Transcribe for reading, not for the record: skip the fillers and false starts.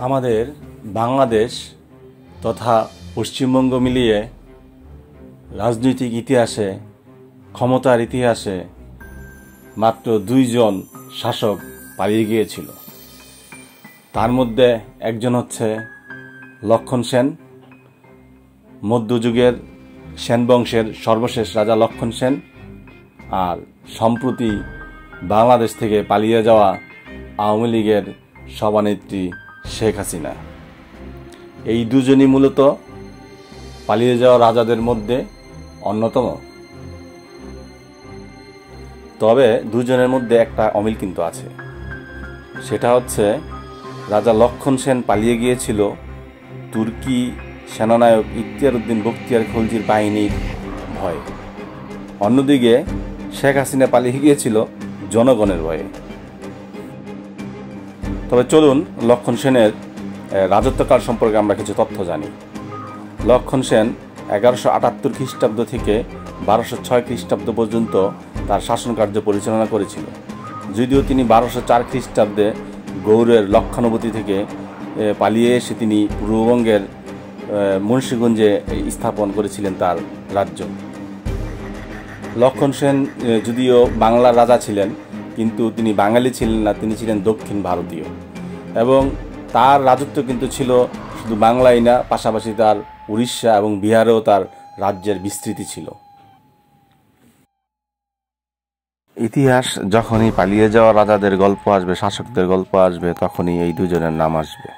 আমাদের বাংলাদেশ তথা পশ্চিমবঙ্গ মিলিয়ে রাজনৈতিক ইতিহাসে ক্ষমতার ইতিহাসে মাত্র দুইজন শাসক পালিয়ে গিয়েছিল। তার মধ্যে একজন হচ্ছে লক্ষণ সেন, মধ্যযুগের সেন বংশের সর্বশেষ রাজা লক্ষণ সেন, আর সম্প্রতি বাংলাদেশ থেকে পালিয়ে যাওয়া আওয়ামী লীগের সভানেত্রী শেখ হাসিনা। এই দুজনই মূলত পালিয়ে যাওয়া রাজাদের মধ্যে অন্যতম। তবে দুজনের মধ্যে একটা অমিল কিন্তু আছে, সেটা হচ্ছে রাজা লক্ষণ সেন পালিয়ে গিয়েছিল তুর্কি সেনানায়ক ইখতিয়ার উদ্দিন বখতিয়ার খলজির বাহিনীর ভয়ে, অন্যদিকে শেখ হাসিনা পালিয়ে গিয়েছিল জনগণের ভয়ে। তবে চলুন লক্ষণ সেনের রাজত্বকাল সম্পর্কে আমরা কিছু তথ্য জানি। লক্ষণ সেন 1178 খ্রিস্টাব্দ থেকে 1206 খ্রিস্টাব্দ পর্যন্ত তার শাসনকার্য পরিচালনা করেছিল। যদিও তিনি 1204 খ্রিস্টাব্দে গৌড়ের লক্ষানুবতী থেকে পালিয়ে এসে তিনি পূর্ববঙ্গের মুন্সিগঞ্জে স্থাপন করেছিলেন তার রাজ্য। লক্ষণ সেন যদিও বাংলার রাজা ছিলেন, কিন্তু তিনি বাঙালি ছিলেন না, তিনি ছিলেন দক্ষিণ ভারতীয়। এবং তার রাজত্ব কিন্তু ছিল শুধু বাংলায় না, পাশাপাশি তার উড়িষ্যা এবং বিহারেও তার রাজ্যের বিস্তৃতি ছিল। ইতিহাস যখনই পালিয়ে যাওয়া রাজাদের গল্প আসবে, শাসকদের গল্প আসবে, তখনই এই দুজনের নাম আসবে।